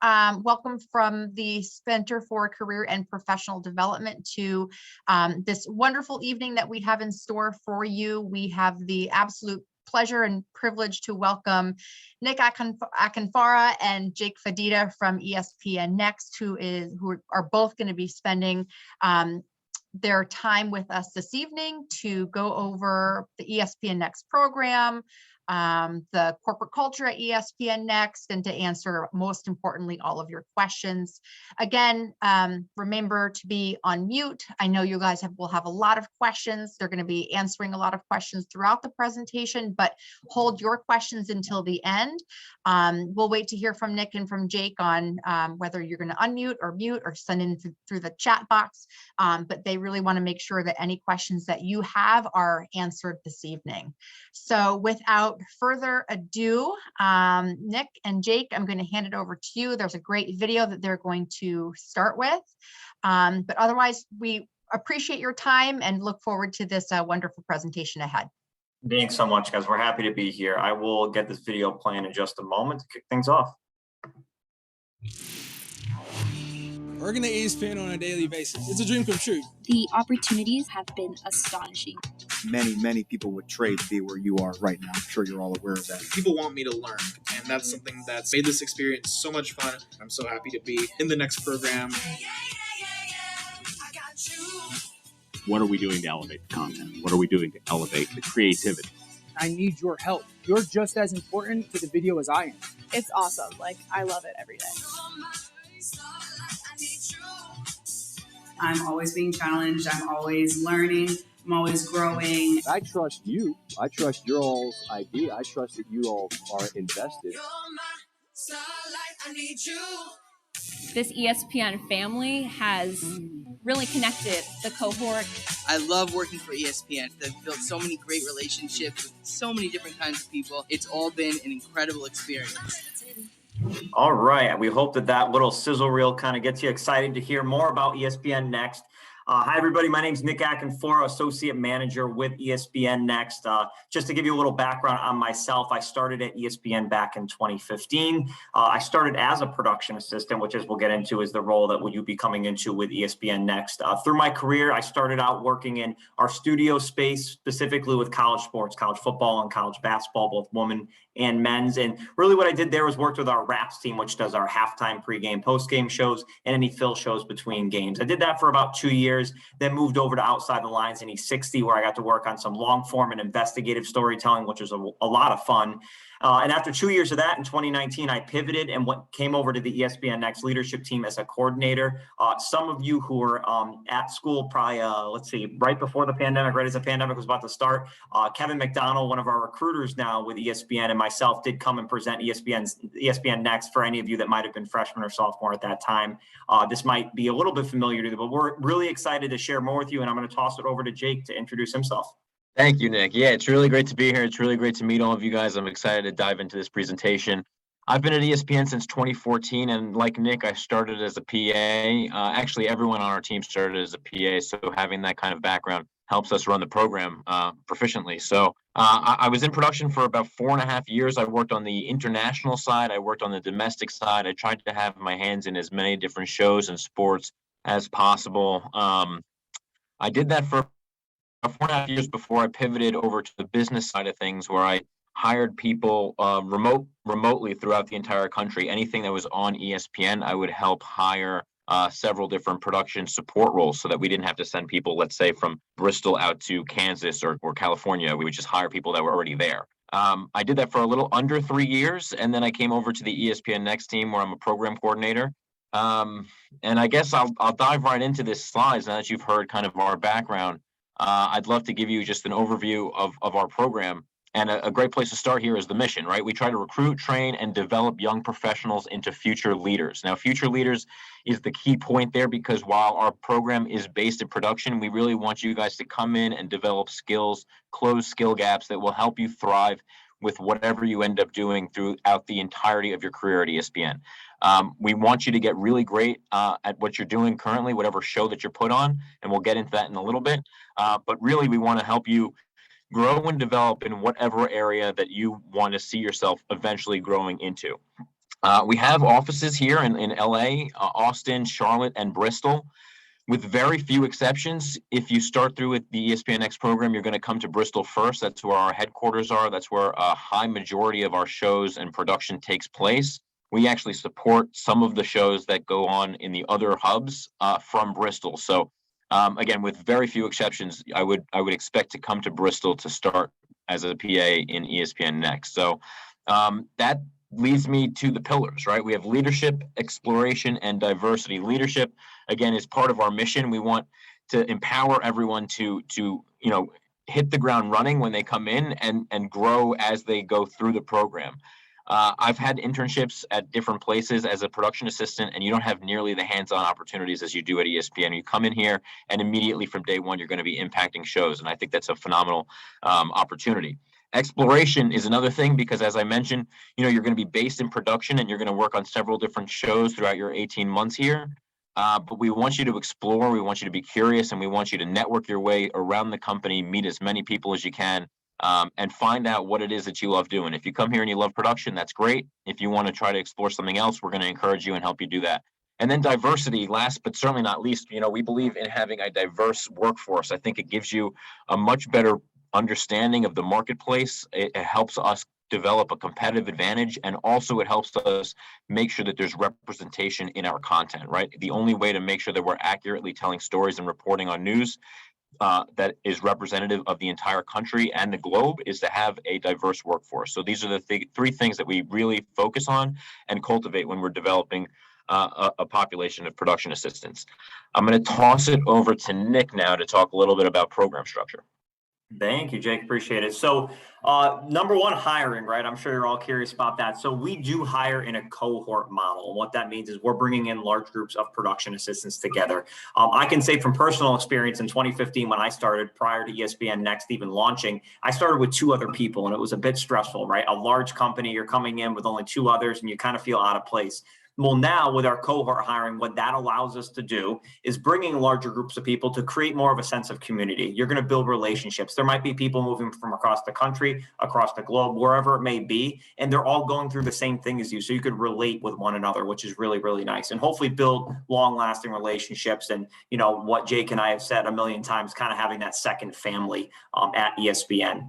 Welcome from the Center for Career and Professional Development to this wonderful evening that we have in store for you. We have the absolute pleasure and privilege to welcome Nick Akinfara and Jake Fadita from ESPN Next, who are both going to be spending their time with us this evening to go over the ESPN Next program, the corporate culture at ESPN Next, and to answer, most importantly, all of your questions. Again, remember to be on mute. I know you guys will have a lot of questions. They're going to be answering a lot of questions throughout the presentation, but hold your questions until the end. We'll wait to hear from Nick and from Jake on whether you're going to unmute or mute or send in through the chat box, but they really want to make sure that any questions that you have are answered this evening. So without further ado, Nick and Jake, I'm going to hand it over to you. There's a great video that they're going to start with, but otherwise we appreciate your time and look forward to this wonderful presentation ahead. Thanks so much, guys. We're happy to be here. I will get this video playing in just a moment to kick things off. Working at ESPN on a daily basis, it's a dream come true. The opportunities have been astonishing. Many people would trade to be where you are right now. I'm sure you're all aware of that. People want me to learn, and that's something that's made this experience so much fun. I'm so happy to be in the next program. What are we doing to elevate the content? What are we doing to elevate the creativity? I need your help. You're just as important to the video as I am. It's awesome. I love it every day. I'm always being challenged. I'm always learning. I'm always growing. I trust you. I trust your all's idea. I trust that you all are invested. This ESPN family has really connected the cohort. I love working for ESPN. They've built so many great relationships with so many different kinds of people. It's all been an incredible experience. All right. We hope that little sizzle reel kind of gets you excited to hear more about ESPN Next. Hi, everybody. My name is Nick Akinfara, Associate Manager with ESPN Next. Just to give you a little background on myself, I started at ESPN back in 2015. I started as a production assistant, which, as we'll get into, is the role that you'll be coming into with ESPN Next. Through my career, I started out working in our studio space, specifically with college sports, college football and college basketball, both women and men's. And really what I did there was worked with our Raps team, which does our halftime, pregame, postgame shows, and any fill shows between games. I did that for about 2 years, then moved over to Outside the Lines in E60, where I got to work on some long form and investigative storytelling, which was a lot of fun. And after 2 years of that, in 2019, I pivoted and came over to the ESPN Next leadership team as a coordinator. Some of you who were at school probably, right before the pandemic, right as the pandemic was about to start, Kevin McDonald, one of our recruiters now with ESPN, and myself did come and present ESPN Next for any of you that might have been freshman or sophomore at that time. This might be a little bit familiar to you, but we're really excited to share more with you, and I'm going to toss it over to Jake to introduce himself. Thank you, Nick. Yeah, it's really great to be here. It's really great to meet all of you guys. I'm excited to dive into this presentation. I've been at ESPN since 2014, and like Nick, I started as a PA. Actually, everyone on our team started as a PA, so having that kind of background helps us run the program proficiently. So I was in production for about 4.5 years. I worked on the international side. I worked on the domestic side. I tried to have my hands in as many different shows and sports as possible. I did that for 4.5 years before I pivoted over to the business side of things, where I hired people remotely throughout the entire country. Anything that was on ESPN, I would help hire several different production support roles so that we didn't have to send people, let's say, from Bristol out to Kansas or California. We would just hire people that were already there. I did that for a little under 3 years, and then I came over to the ESPN Next team, where I'm a program coordinator. And I guess I'll dive right into this slides now that you've heard kind of our background. I'd love to give you just an overview of our program. And a great place to start here is the mission, right? We try to recruit, train, and develop young professionals into future leaders. Now, future leaders is the key point there, because while our program is based in production, we really want you guys to come in and develop skills, close skill gaps that will help you thrive with whatever you end up doing throughout the entirety of your career at ESPN. We want you to get really great at what you're doing currently, whatever show that you're put on, and we'll get into that in a little bit. But really, we want to help you grow and develop in whatever area that you want to see yourself eventually growing into. We have offices here in LA, Austin, Charlotte, and Bristol. With very few exceptions, if you start through with the ESPN Next program, you're going to come to Bristol first. That's where our headquarters are. That's where a high majority of our shows and production takes place. We actually support some of the shows that go on in the other hubs from Bristol. So again, with very few exceptions, I would expect to come to Bristol to start as a PA in ESPN Next. So that leads me to the pillars, right? We have leadership, exploration, and diversity. Leadership, again, is part of our mission. We want to empower everyone to hit the ground running when they come in and grow as they go through the program. I've had internships at different places as a production assistant, and you don't have nearly the hands-on opportunities as you do at ESPN. You come in here, and immediately from day one, you're going to be impacting shows, and I think that's a phenomenal opportunity. Exploration is another thing because, as I mentioned, you're going to be based in production and you're going to work on several different shows throughout your 18 months here. But we want you to explore, we want you to be curious, and we want you to network your way around the company, meet as many people as you can, and find out what it is that you love doing. If you come here and you love production, that's great. If you want to try to explore something else, we're going to encourage you and help you do that. And then diversity, last but certainly not least, we believe in having a diverse workforce. I think it gives you a much better understanding of the marketplace. It helps us develop a competitive advantage, and also it helps us make sure that there's representation in our content, right? The only way to make sure that we're accurately telling stories and reporting on news that is representative of the entire country and the globe is to have a diverse workforce. So these are the three things that we really focus on and cultivate when we're developing a population of production assistants. I'm going to toss it over to Nick now to talk a little bit about program structure. Thank you, Jake. Appreciate it. So number one, hiring, right? I'm sure you're all curious about that. So we do hire in a cohort model. And what that means is we're bringing in large groups of production assistants together. I can say from personal experience in 2015, when I started prior to ESPN Next even launching, I started with 2 other people and it was a bit stressful, right? A large company, you're coming in with only 2 others and you kind of feel out of place. Well, now with our cohort hiring, what that allows us to do is bringing larger groups of people to create more of a sense of community. You're going to build relationships. There might be people moving from across the country, across the globe, wherever it may be, and they're all going through the same thing as you. So you could relate with one another, which is really, really nice, and hopefully build long-lasting relationships. And, what Jake and I have said a million times, kind of having that second family at ESPN.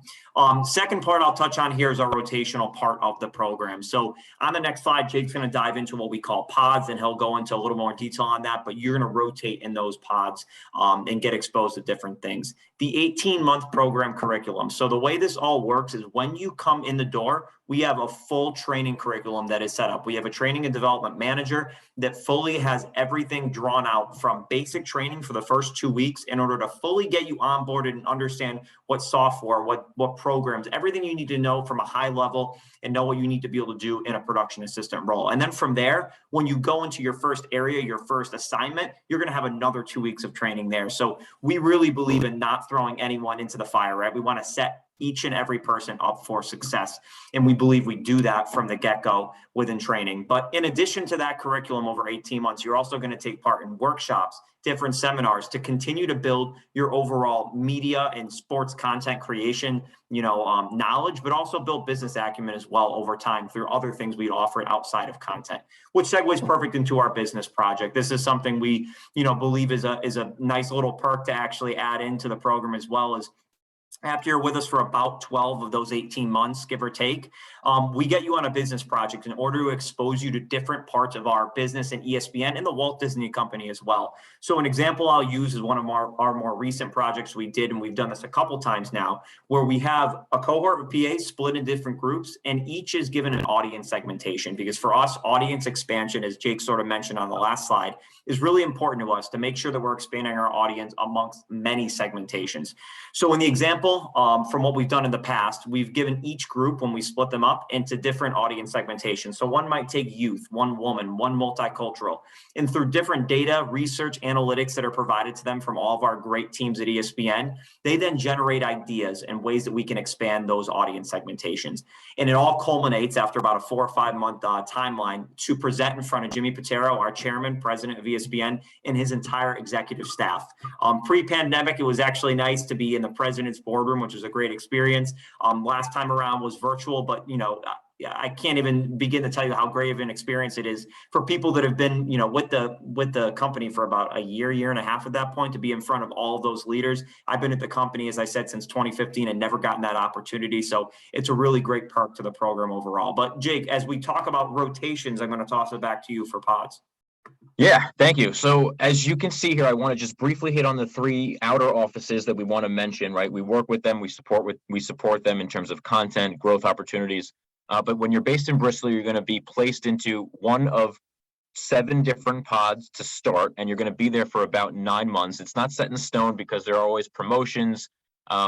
Second part I'll touch on here is our rotational part of the program. So on the next slide, Jake's going to dive into what we call pods, and he'll go into a little more detail on that, but you're going to rotate in those pods and get exposed to different things. The 18-month program curriculum. So the way this all works is when you come in the door, we have a full training curriculum that is set up. We have a training and development manager that fully has everything drawn out from basic training for the first 2 weeks in order to fully get you onboarded and understand what software, what programs, everything you need to know from a high level and know what you need to be able to do in a production assistant role. And then from there, when you go into your first area, your first assignment, you're going to have another 2 weeks of training there. So we really believe in not throwing anyone into the fire, right? We want to set each and every person up for success. And we believe we do that from the get-go within training. But in addition to that curriculum over 18 months, you're also going to take part in workshops, different seminars to continue to build your overall media and sports content creation, knowledge, but also build business acumen as well over time through other things we offer outside of content, which segues perfect into our business project. This is something we, believe is a nice little perk to actually add into the program, as well as after you're with us for about 12 of those 18 months, give or take, we get you on a business project in order to expose you to different parts of our business and ESPN and the Walt Disney Company as well. So an example I'll use is one of our more recent projects we did, and we've done this a couple times now, where we have a cohort of PAs split in different groups, and each is given an audience segmentation, because for us, audience expansion, as Jake sort of mentioned on the last slide, is really important to us to make sure that we're expanding our audience amongst many segmentations. So in the example, from what we've done in the past, we've given each group, when we split them up, into different audience segmentations. So one might take youth, one woman, one multicultural, and through different data, research, analytics that are provided to them from all of our great teams at ESPN, they then generate ideas and ways that we can expand those audience segmentations. And it all culminates after about a 4 or 5 month timeline to present in front of Jimmy Patero, our chairman, president of ESPN, and his entire executive staff. Pre-pandemic, it was actually nice to be in the president's boardroom, which was a great experience. Last time around was virtual, but I can't even begin to tell you how great of an experience it is for people that have been, with the company for about a year and a half at that point, to be in front of all of those leaders. I've been at the company, as I said, since 2015 and never gotten that opportunity. So it's a really great perk to the program overall. But Jake, as we talk about rotations, I'm going to toss it back to you for pods. Yeah, thank you. So as you can see here, I want to just briefly hit on the 3 outer offices that we want to mention, right? We work with them, we support them in terms of content, growth opportunities. But when you're based in Bristol, you're going to be placed into one of 7 different pods to start, and you're going to be there for about 9 months. It's not set in stone because there are always promotions.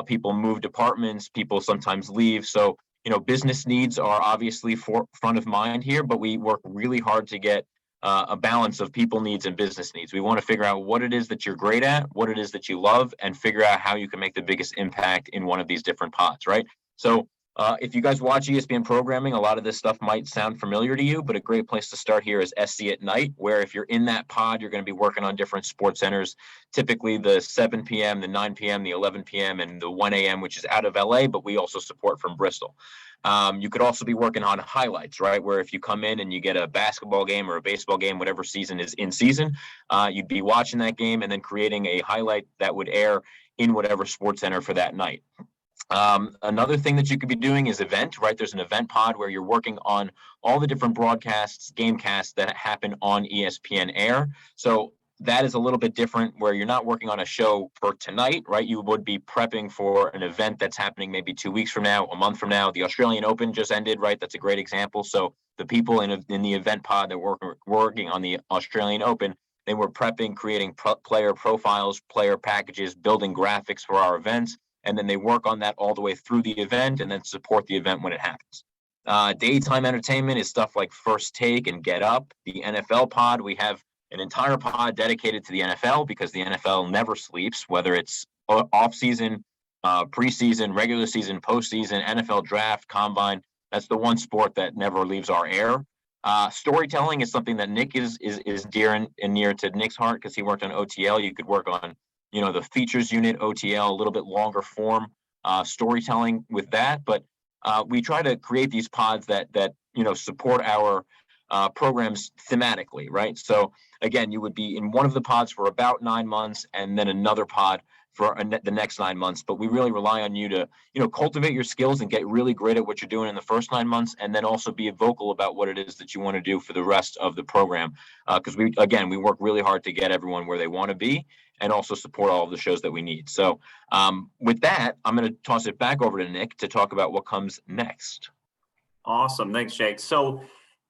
People move departments, people sometimes leave. So, business needs are obviously front of mind here, but we work really hard to get a balance of people needs and business needs. We want to figure out what it is that you're great at, what it is that you love, and figure out how you can make the biggest impact in one of these different pods, right? So if you guys watch ESPN programming, a lot of this stuff might sound familiar to you, but a great place to start here is SC at Night, where if you're in that pod, you're going to be working on different sports centers, typically the 7 p.m., the 9 p.m., the 11 p.m., and the 1 a.m., which is out of LA, but we also support from Bristol. You could also be working on highlights, right? Where if you come in and you get a basketball game or a baseball game, whatever season is in season, you'd be watching that game and then creating a highlight that would air in whatever sports center for that night. Another thing that you could be doing is event, right? There's an event pod where you're working on all the different broadcasts, gamecasts that happen on ESPN Air. So that is a little bit different, where you're not working on a show for tonight, right? You would be prepping for an event that's happening maybe 2 weeks from now, a month from now. The Australian Open just ended, right? That's a great example. So the people in the event pod that were working on the Australian Open, they were prepping, creating player profiles, player packages, building graphics for our events. And then they work on that all the way through the event and then support the event when it happens. Daytime entertainment is stuff like First Take and Get Up. The NFL pod, we have an entire pod dedicated to the NFL because the NFL never sleeps, whether it's off season, preseason, regular season, postseason, NFL draft, combine. That's the one sport that never leaves our air. Storytelling is something that Nick is dear and near to Nick's heart because he worked on OTL. You could work on, the features unit, OTL, a little bit longer form storytelling with that. But we try to create these pods that support our programs thematically, right? So again, you would be in one of the pods for about 9 months and then another pod for the next 9 months. But we really rely on you to, cultivate your skills and get really great at what you're doing in the first 9 months, and then also be vocal about what it is that you want to do for the rest of the program. Because we work really hard to get everyone where they want to be and also support all of the shows that we need. So with that, I'm going to toss it back over to Nick to talk about what comes next. Awesome. Thanks, Jake. So,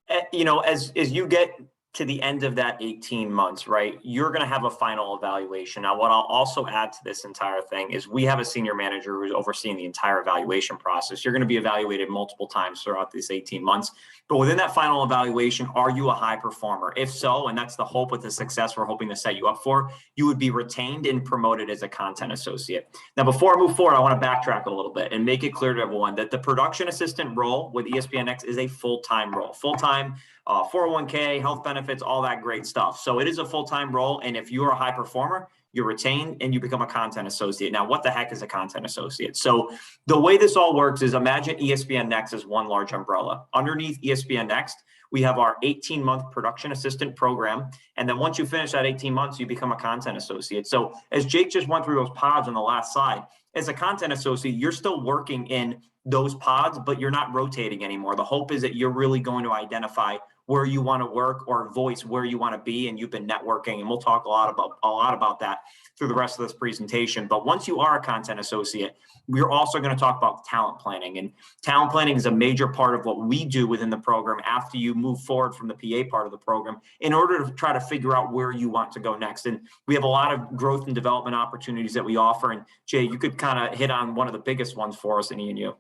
as you get to the end of that 18 months, right, you're going to have a final evaluation. Now, what I'll also add to this entire thing is we have a senior manager who's overseeing the entire evaluation process. You're going to be evaluated multiple times throughout these 18 months. But within that final evaluation, are you a high performer? If so, and that's the hope with the success we're hoping to set you up for, you would be retained and promoted as a content associate. Now, before I move forward, I want to backtrack a little bit and make it clear to everyone that the production assistant role with ESPN Next is a full-time role. Full-time 401k, health benefits, all that great stuff. So it is a full-time role. And if you are a high performer, you're retained and you become a content associate. Now, what the heck is a content associate? So the way this all works is imagine ESPN Next as one large umbrella. Underneath ESPN Next, we have our 18-month production assistant program. And then once you finish that 18 months, you become a content associate. So as Jake just went through those pods on the last slide, as a content associate, you're still working in those pods, but you're not rotating anymore. The hope is that you're really going to identify where you want to work or voice where you want to be, and you've been networking, and we'll talk a lot about that through the rest of this presentation. But once you are a content associate, we're also going to talk about talent planning, and talent planning is a major part of what we do within the program after you move forward from the PA part of the program in order to try to figure out where you want to go next. And we have a lot of growth and development opportunities that we offer. And Jay, you could kind of hit on one of the biggest ones for us in ENU.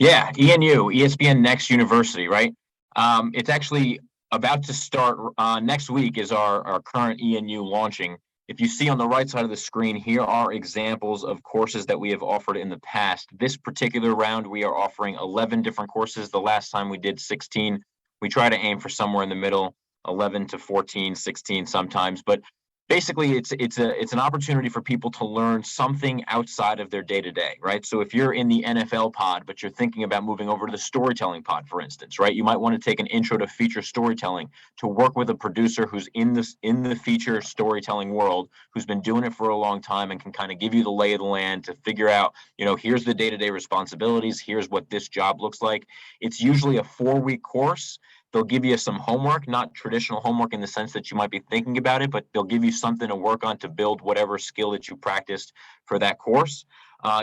Yeah, ENU, ESPN Next University, right? It's actually about to start next week is our current ENU launching. If you see on the right side of the screen, here are examples of courses that we have offered in the past. This particular round, we are offering 11 different courses. The last time we did 16. We try to aim for somewhere in the middle, 11 to 14, 16 sometimes. But basically it's an opportunity for people to learn something outside of their day-to-day, right? So if you're in the NFL pod, but you're thinking about moving over to the storytelling pod, for instance, right? You might want to take an intro to feature storytelling to work with a producer who's in the feature storytelling world, who's been doing it for a long time and can kind of give you the lay of the land to figure out, here's the day-to-day responsibilities, here's what this job looks like. It's usually a 4-week course. They'll give you some homework, not traditional homework in the sense that you might be thinking about it, but they'll give you something to work on to build whatever skill that you practiced for that course.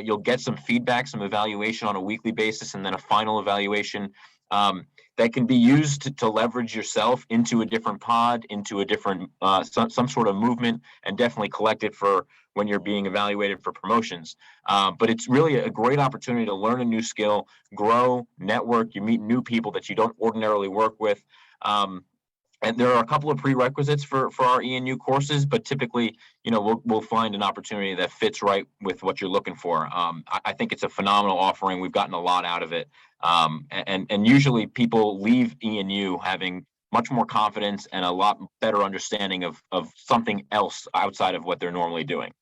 You'll get some feedback, some evaluation on a weekly basis, and then a final evaluation that can be used to leverage yourself into a different pod, into a different, some sort of movement, and definitely collect it for when you're being evaluated for promotions. But it's really a great opportunity to learn a new skill, grow, network. You meet new people that you don't ordinarily work with. And there are a couple of prerequisites for our ENU courses, but typically, we'll find an opportunity that fits right with what you're looking for. I think it's a phenomenal offering. We've gotten a lot out of it. And usually people leave ENU having much more confidence and a lot better understanding of something else outside of what they're normally doing.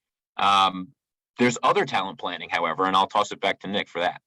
There's other talent planning, however, and I'll toss it back to Nick for that.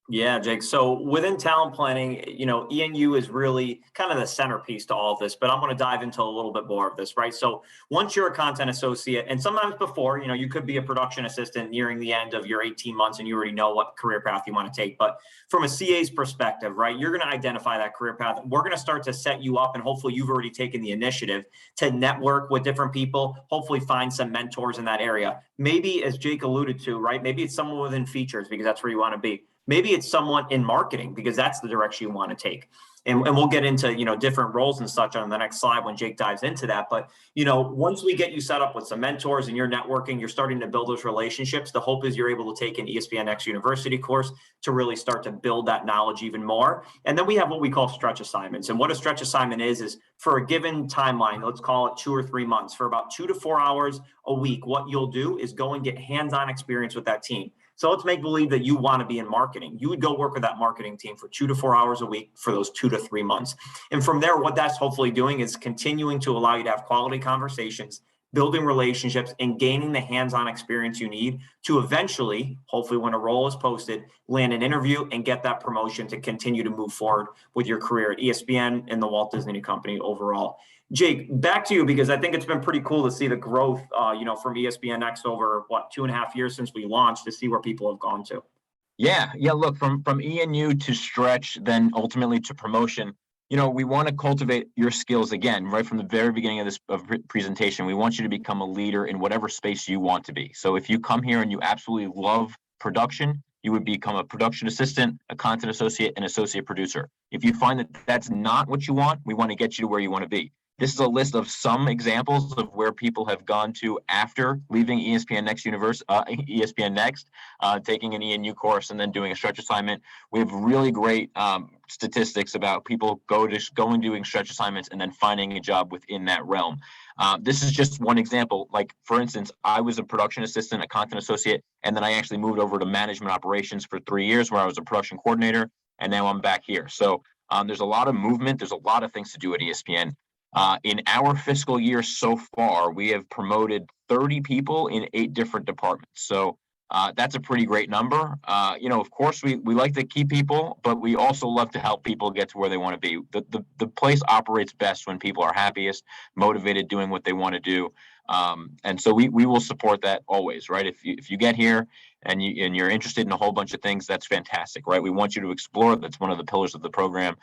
Yeah, Jake. So within talent planning, ENU is really kind of the centerpiece to all of this, but I'm going to dive into a little bit more of this, right? So once you're a content associate, and sometimes before, you could be a production assistant nearing the end of your 18 months and you already know what career path you want to take. But from a CA's perspective, right, you're going to identify that career path. We're going to start to set you up, and hopefully you've already taken the initiative to network with different people, hopefully find some mentors in that area. Maybe, as Jake alluded to, right, maybe it's someone within features because that's where you want to be. Maybe it's someone in marketing because that's the direction you want to take. And we'll get into, different roles and such on the next slide when Jake dives into that. But, once we get you set up with some mentors and you're networking, you're starting to build those relationships. The hope is you're able to take an ESPN Next University course to really start to build that knowledge even more. And then we have what we call stretch assignments. And what a stretch assignment is for a given timeline, let's call it 2 or 3 months, for about 2 to 4 hours a week, what you'll do is go and get hands-on experience with that team. So let's make believe that you want to be in marketing. You would go work with that marketing team for 2 to 4 hours a week for those 2 to 3 months. And from there, what that's hopefully doing is continuing to allow you to have quality conversations, building relationships, and gaining the hands-on experience you need to eventually, hopefully when a role is posted, land an interview and get that promotion to continue to move forward with your career at ESPN and the Walt Disney Company overall. Jake, back to you, because I think it's been pretty cool to see the growth, from ESPN Next over 2.5 years since we launched, to see where people have gone to. Yeah. Look, from ENU to stretch, then ultimately to promotion, we want to cultivate your skills again, right from the very beginning of this presentation. We want you to become a leader in whatever space you want to be. So if you come here and you absolutely love production, you would become a production assistant, a content associate, and associate producer. If you find that that's not what you want, we want to get you to where you want to be. This is a list of some examples of where people have gone to after leaving ESPN Next, taking an ENU course and then doing a stretch assignment. We have really great statistics about people going doing stretch assignments and then finding a job within that realm. This is just one example. Like, for instance, I was a production assistant, a content associate, and then I actually moved over to management operations for 3 years where I was a production coordinator, and now I'm back here. So there's a lot of movement. There's a lot of things to do at ESPN. In our fiscal year so far, we have promoted 30 people in 8 different departments. So that's a pretty great number. Of course, we like to keep people, but we also love to help people get to where they want to be. The place operates best when people are happiest, motivated, doing what they want to do. And so we will support that always, right? If you get here and you're interested in a whole bunch of things, that's fantastic, right? We want you to explore. That's one of the pillars of the program.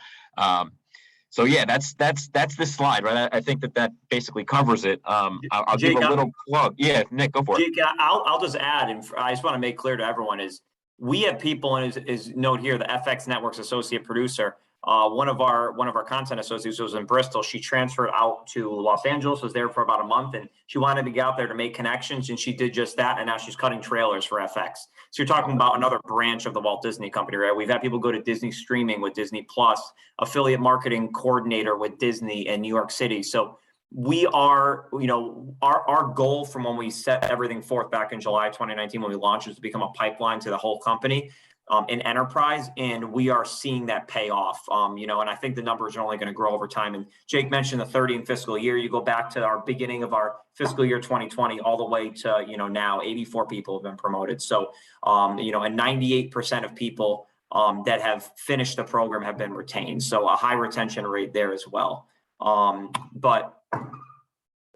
So yeah, that's this slide, right? I think that basically covers it. I'll Jake, give a little plug. Yeah, Nick, go for it. Jake, I'll just add, and I just want to make clear to everyone is we have people, and is note here, the FX Network's associate producer. One of our content associates was in Bristol. She transferred out to Los Angeles, was there for about a month, and she wanted to get out there to make connections, and she did just that. And now she's cutting trailers for FX. So you're talking about another branch of the Walt Disney Company, right? We've had people go to Disney streaming with Disney Plus, affiliate marketing coordinator with Disney in New York City. So we are, our goal from when we set everything forth back in July 2019 when we launched was to become a pipeline to the whole company. in enterprise, and we are seeing that pay off. And I think the numbers are only going to grow over time. And Jake mentioned the 30 in fiscal year. You go back to our beginning of our fiscal year 2020 all the way to now 84 people have been promoted. So and 98% of people that have finished the program have been retained. So a high retention rate there as well. But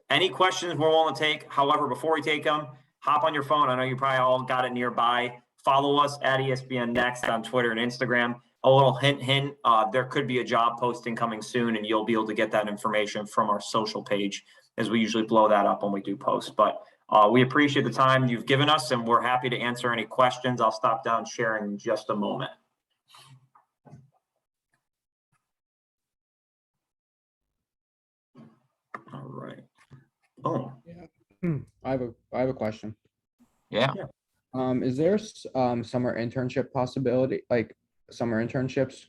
any questions we're willing to take. However, before we take them, hop on your phone. I know you probably all got it nearby. Follow us at ESPN Next on Twitter and Instagram. A little hint, there could be a job posting coming soon, and you'll be able to get that information from our social page, as we usually blow that up when we do post. But we appreciate the time you've given us, and we're happy to answer any questions. I'll stop down sharing in just a moment. All right. Oh, yeah. I have a question. Yeah. Is there summer internship possibility, like summer internships?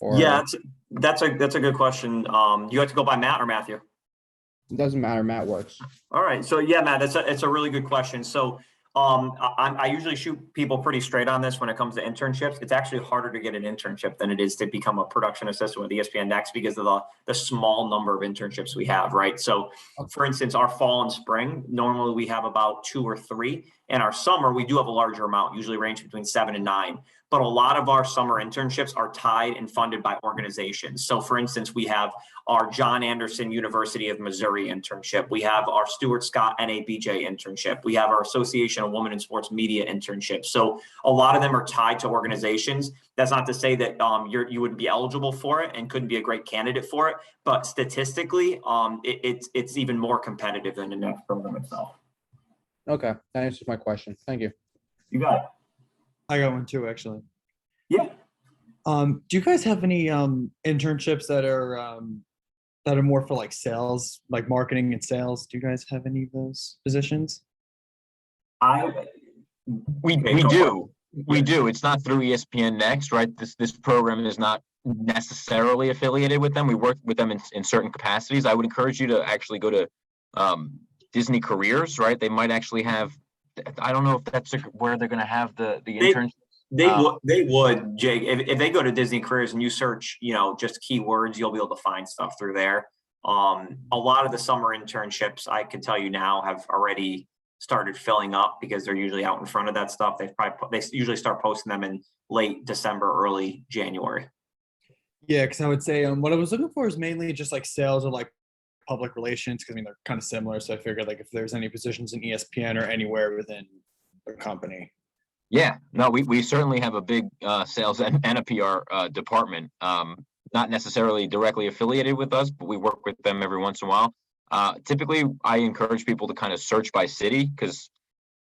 Or yeah, that's a good question. You have to go by Matt or Matthew? It doesn't matter. Matt works. All right. So yeah, Matt, it's a really good question. So I usually shoot people pretty straight on this when it comes to internships. It's actually harder to get an internship than it is to become a production assistant with ESPN Next because of the small number of internships we have, right? So for instance, our fall and spring, normally we have about 2 or 3. And our summer, we do have a larger amount, usually range between 7 and 9. But a lot of our summer internships are tied and funded by organizations. So for instance, we have our John Anderson University of Missouri internship. We have our Stuart Scott NABJ internship. We have our Association of Women in Sports Media internship. So a lot of them are tied to organizations. That's not to say that you wouldn't be eligible for it and couldn't be a great candidate for it. But statistically, it's even more competitive than the next program itself. Okay, that answers my question. Thank you. You got it. I got one too, actually. Yeah. Do you guys have any internships that are more for like sales, like marketing and sales? Do you guys have any of those positions? We do. We do. It's not through ESPN Next, right? This program is not necessarily affiliated with them. We work with them in certain capacities. I would encourage you to actually go to Disney Careers, right? They might actually have. I don't know if that's where they're going to have the internships. They would, Jake. If they go to Disney Careers and you search, just keywords, you'll be able to find stuff through there. A lot of the summer internships, I can tell you now, have already started filling up because they're usually out in front of that stuff. They usually start posting them in late December, early January. Yeah, because I would say what I was looking for is mainly just like sales or like public relations, because they're kind of similar. So I figured like if there's any positions in ESPN or anywhere within the company. Yeah, no, we certainly have a big sales and a PR department. Not necessarily directly affiliated with us, but we work with them every once in a while. Typically, I encourage people to kind of search by city because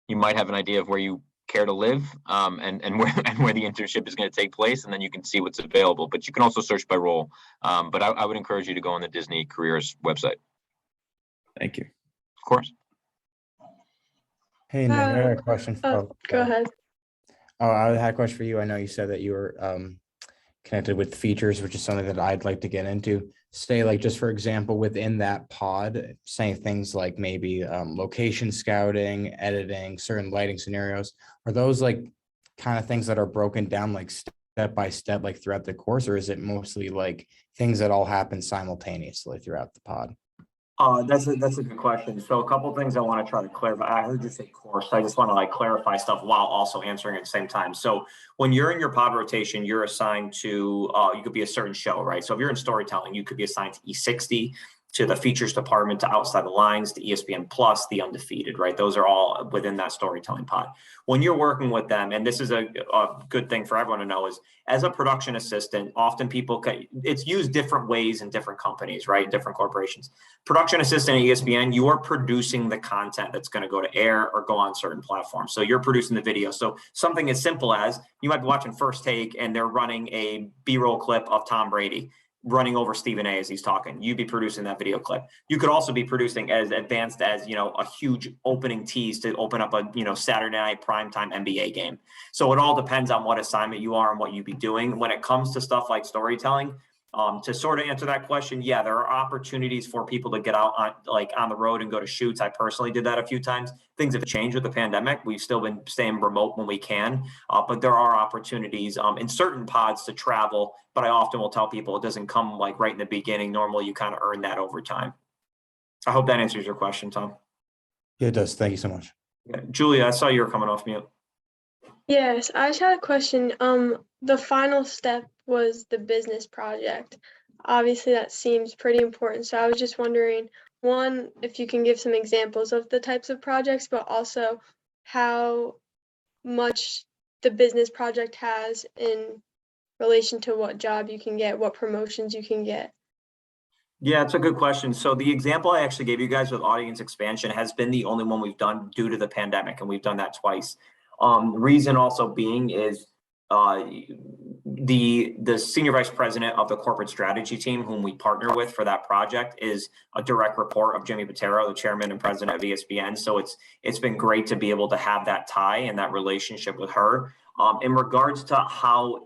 you might have an idea of where you care to live and where the internship is going to take place, and then you can see what's available. But you can also search by role. But I would encourage you to go on the Disney Careers website. Thank you. Of course. Hey, Nick, I had a question. Go ahead. Oh, I had a question for you. I know you said that you were connected with features, which is something that I'd like to get into. Say, like, just for example, within that pod, saying things like maybe location scouting, editing, certain lighting scenarios. Are those like kind of things that are broken down like step by step, like throughout the course, or is it mostly like things that all happen simultaneously throughout the pod? That's a good question. So a couple of things I want to try to clarify. I heard you say course. I just want to clarify stuff while also answering at the same time. So when you're in your pod rotation, you're assigned to, you could be a certain show, right? So if you're in storytelling, you could be assigned to E60, to the features department, to Outside the Lines, to ESPN Plus, the Undefeated, right? Those are all within that storytelling pod. When you're working with them, and this is a good thing for everyone to know, is as a production assistant, often it's used different ways in different companies, right? Different corporations. Production assistant at ESPN, you are producing the content that's going to go to air or go on certain platforms. So you're producing the video. So something as simple as you might be watching First Take and they're running a B-roll clip of Tom Brady running over Stephen A as he's talking. You'd be producing that video clip. You could also be producing as advanced as, a huge opening tease to open up a, Saturday night primetime NBA game. So it all depends on what assignment you are and what you'd be doing. When it comes to stuff like storytelling, To sort of answer that question, yeah, there are opportunities for people to get out on the road and go to shoots. I personally did that a few times. Things have changed with the pandemic. We've still been staying remote when we can, but there are opportunities in certain pods to travel. But I often will tell people it doesn't come like right in the beginning. Normally, you kind of earn that over time. I hope that answers your question, Tom. Yeah, it does. Thank you so much. Yeah. Julia, I saw you were coming off mute. Yes, I just had a question. The final step was the business project. Obviously, that seems pretty important. So I was just wondering, one, if you can give some examples of the types of projects, but also how much the business project has in relation to what job you can get, what promotions you can get. Yeah, it's a good question. So the example I actually gave you guys with audience expansion has been the only one we've done due to the pandemic, and we've done that twice. Reason also being is the senior vice president of the corporate strategy team, whom we partner with for that project, is a direct report of Jimmy Patero, the chairman and president of ESPN. So it's been great to be able to have that tie and that relationship with her. In regards to how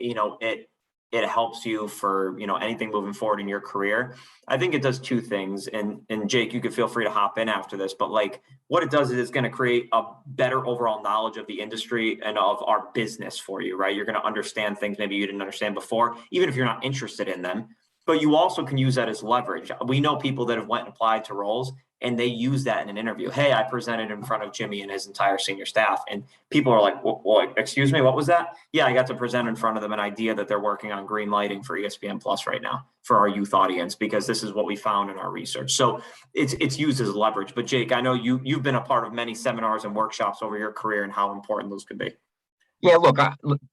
it helps you for anything moving forward in your career, I think it does two things. And Jake, you could feel free to hop in after this, but like what it does is it's going to create a better overall knowledge of the industry and of our business for you, right? You're going to understand things maybe you didn't understand before, even if you're not interested in them. But you also can use that as leverage. We know people that have went and applied to roles and they use that in an interview. Hey, I presented in front of Jimmy and his entire senior staff. And people are like, well, excuse me, what was that? Yeah, I got to present in front of them an idea that they're working on green lighting for ESPN Plus right now for our youth audience, because this is what we found in our research. So it's used as leverage. But Jake, I know you've been a part of many seminars and workshops over your career and how important those could be. Yeah, look,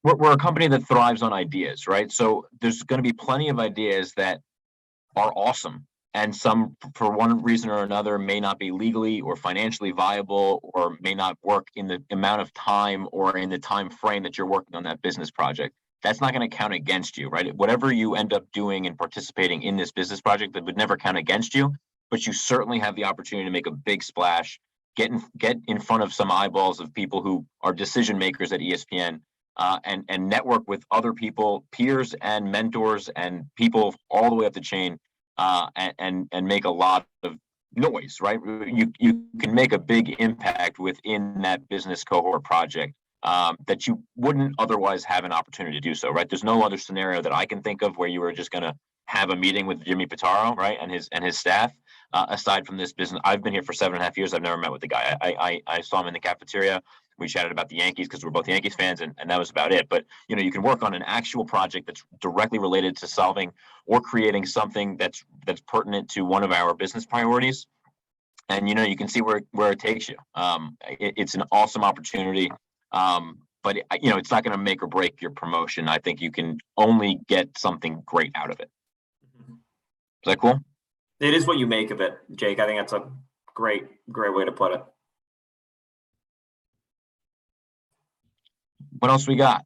we're a company that thrives on ideas, right? So there's going to be plenty of ideas that are awesome. And some, for one reason or another, may not be legally or financially viable, or may not work in the amount of time or in the time frame that you're working on that business project. That's not going to count against you, right? Whatever you end up doing and participating in this business project, that would never count against you, but you certainly have the opportunity to make a big splash, get in front of some eyeballs of people who are decision makers at ESPN, and network with other people, peers and mentors and people all the way up the chain. And make a lot of noise, right? You can make a big impact within that business cohort project that you wouldn't otherwise have an opportunity to do so, right? There's no other scenario that I can think of where you were just going to have a meeting with Jimmy Pitaro, right, and his staff. Aside from this business, I've been here for 7.5 years. I've never met with the guy. I saw him in the cafeteria. We chatted about the Yankees because we're both Yankees fans, and that was about it. But you can work on an actual project that's directly related to solving or creating something that's pertinent to one of our business priorities, and you can see where it takes you. It's an awesome opportunity, but it's not going to make or break your promotion. I think you can only get something great out of it. Is that cool? It is what you make of it, Jake. I think that's a great way to put it. What else we got?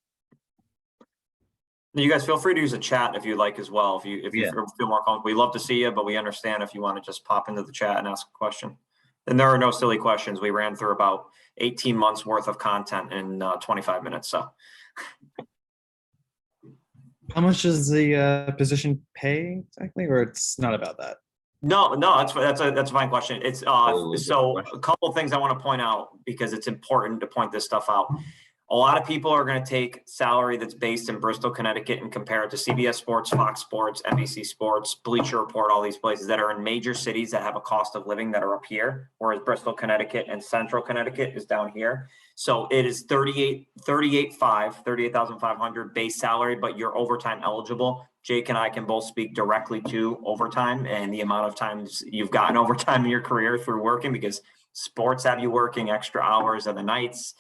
You guys feel free to use the chat if you'd like as well. If you feel more comfortable, we love to see you, but we understand if you want to just pop into the chat and ask a question. And there are no silly questions. We ran through about 18 months worth of content in 25 minutes. So, how much does the position pay exactly, or it's not about that? No, that's a fine question. It's so a couple of things I want to point out because it's important to point this stuff out. A lot of people are going to take salary that's based in Bristol, Connecticut, and compare it to CBS Sports, Fox Sports, NBC Sports, Bleacher Report, all these places that are in major cities that have a cost of living that are up here, whereas Bristol, Connecticut, and Central Connecticut is down here. So it is $38,500 base salary, but you're overtime eligible. Jake and I can both speak directly to overtime and the amount of times you've gotten overtime in your career through working, because sports have you working extra hours of the nights,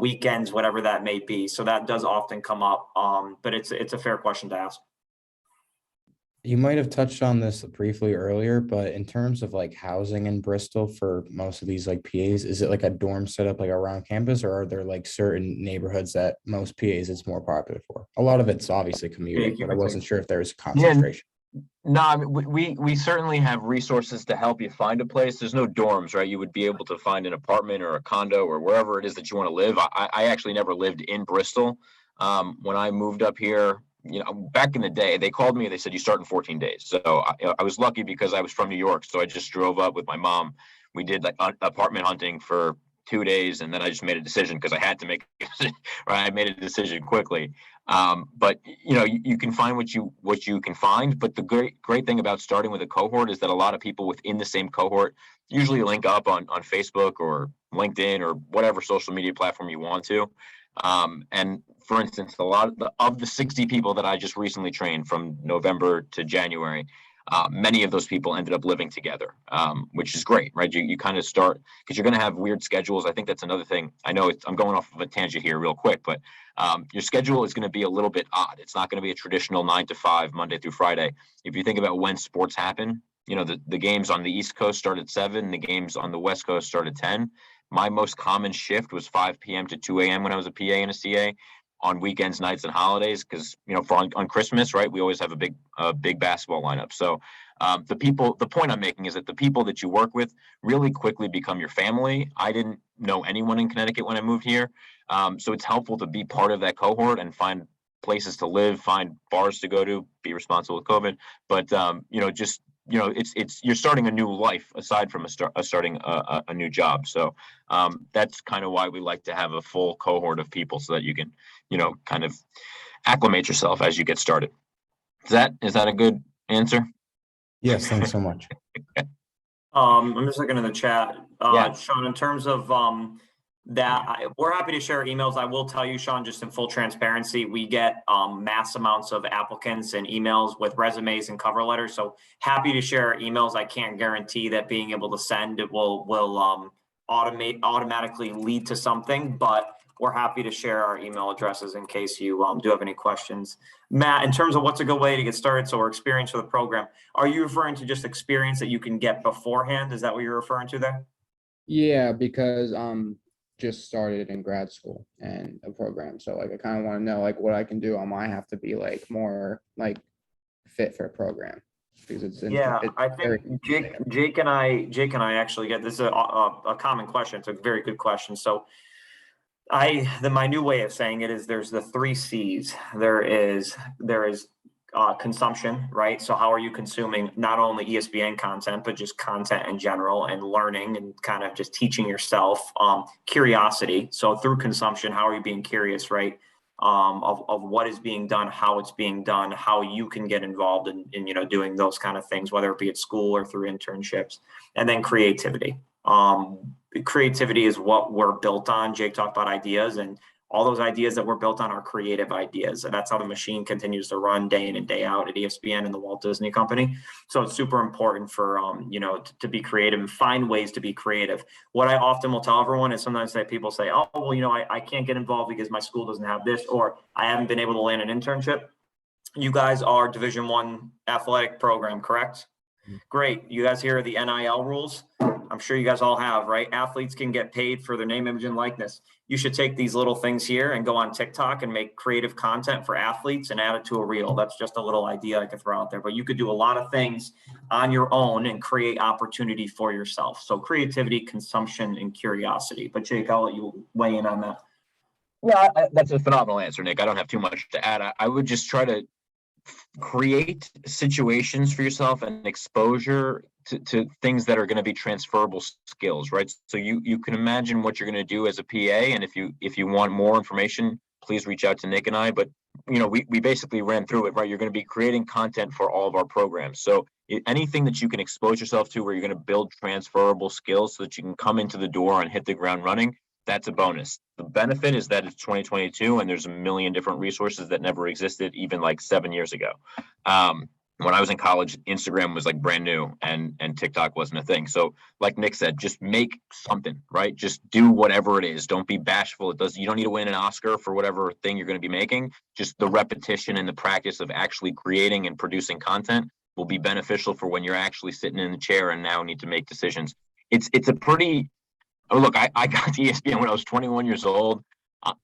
weekends, whatever that may be. So that does often come up, but it's a fair question to ask. You might have touched on this briefly earlier, but in terms of like housing in Bristol for most of these like PAs, is it like a dorm setup like around campus, or are there like certain neighborhoods that most PAs it's more popular for? A lot of it's obviously commuting, but I wasn't sure if there was a concentration. No, I mean, we certainly have resources to help you find a place. There's no dorms, right? You would be able to find an apartment or a condo or wherever it is that you want to live. I actually never lived in Bristol. When I moved up here back in the day, they called me and they said, you start in 14 days. So I was lucky because I was from New York. So I just drove up with my mom. We did like apartment hunting for 2 days. And then I just made a decision because I had to make it, right? I made a decision quickly. But you can find what you can find. But the great thing about starting with a cohort is that a lot of people within the same cohort usually link up on Facebook or LinkedIn or whatever social media platform you want to. And for instance, a lot of the 60 people that I just recently trained from November to January, many of those people ended up living together, which is great, right? You kind of start because you're going to have weird schedules. I think that's another thing. I know I'm going off of a tangent here real quick, but your schedule is going to be a little bit odd. It's not going to be a traditional 9 to 5 Monday through Friday. If you think about when sports happen, the games on the East Coast start at 7, the games on the West Coast start at 10. My most common shift was 5 p.m. to 2 a.m. when I was a PA and a CA on weekends, nights, and holidays. Because on Christmas, right, we always have a big basketball lineup. So the point I'm making is that the people that you work with really quickly become your family. I didn't know anyone in Connecticut when I moved here, so it's helpful to be part of that cohort and find places to live, find bars to go to, be responsible with COVID. But it's you're starting a new life aside from starting a new job. So that's kind of why we like to have a full cohort of people so that you can kind of acclimate yourself as you get started. Is that a good answer? Yes, thanks so much. I'm just looking in the chat, Sean, in terms of we're happy to share emails. I will tell you, Sean, just in full transparency, we get mass amounts of applicants and emails with resumes and cover letters. So happy to share emails. I can't guarantee that being able to send it will automatically lead to something, but we're happy to share our email addresses in case you do have any questions. Matt, in terms of what's a good way to get started, so experience for the program, are you referring to just experience that you can get beforehand? Is that what you're referring to there? Yeah, because just started in grad school and a program, so I kind of want to know what I can do. I might have to be more fit for a program because it's I think Jake and I actually get this is a common question. It's a very good question. So my new way of saying it is there's the 3 C's. There is consumption, right? So how are you consuming not only ESPN content, but just content in general and learning and kind of just teaching yourself. Curiosity. So through consumption, how are you being curious, right? Of what is being done, how it's being done, how you can get involved in doing those kind of things, whether it be at school or through internships. And then creativity. Creativity is what we're built on. Jake talked about ideas, and all those ideas that we're built on are creative ideas. And that's how the machine continues to run day in and day out at ESPN and the Walt Disney Company. So it's super important for, to be creative and find ways to be creative. What I often will tell everyone is sometimes people say, oh, well, I can't get involved because my school doesn't have this, or I haven't been able to land an internship. You guys are Division I athletic program, correct? Great. You guys hear the NIL rules? I'm sure you guys all have, right? Athletes can get paid for their name, image, and likeness. You should take these little things here and go on TikTok and make creative content for athletes and add it to a reel. That's just a little idea I could throw out there, but you could do a lot of things on your own and create opportunity for yourself. So creativity, consumption, and curiosity. But Jake, I'll let you weigh in on that. Yeah, that's a phenomenal answer, Nick. I don't have too much to add. I would just try to create situations for yourself and exposure to things that are going to be transferable skills, right? So you can imagine what you're going to do as a PA, and if you want more information, please reach out to Nick and I. But we basically ran through it, right? You're going to be creating content for all of our programs. So anything that you can expose yourself to where you're going to build transferable skills so that you can come into the door and hit the ground running, that's a bonus. The benefit is that it's 2022 and there's a million different resources that never existed even 7 years ago. When I was in college, Instagram was brand new and TikTok wasn't a thing. So like Nick said, just make something, right? Just do whatever it is. Don't be bashful. You don't need to win an Oscar for whatever thing you're going to be making. Just the repetition and the practice of actually creating and producing content will be beneficial for when you're actually sitting in the chair and now need to make decisions. It's a pretty... Oh, look, I got to ESPN when I was 21 years old.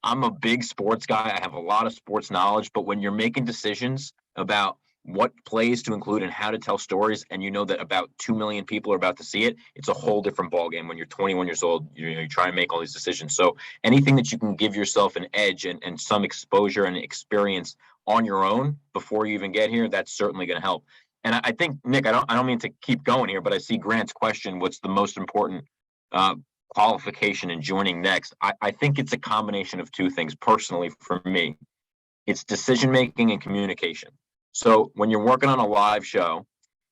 I'm a big sports guy. I have a lot of sports knowledge, but when you're making decisions about what plays to include and how to tell stories, and you know that about 2 million people are about to see it, it's a whole different ballgame when you're 21 years old. You try to make all these decisions. So anything that you can give yourself an edge and some exposure and experience on your own before you even get here, that's certainly going to help. And I think, Nick, I don't mean to keep going here, but I see Grant's question, what's the most important qualification in joining Next? I think it's a combination of two things personally for me. It's decision-making and communication. So when you're working on a live show,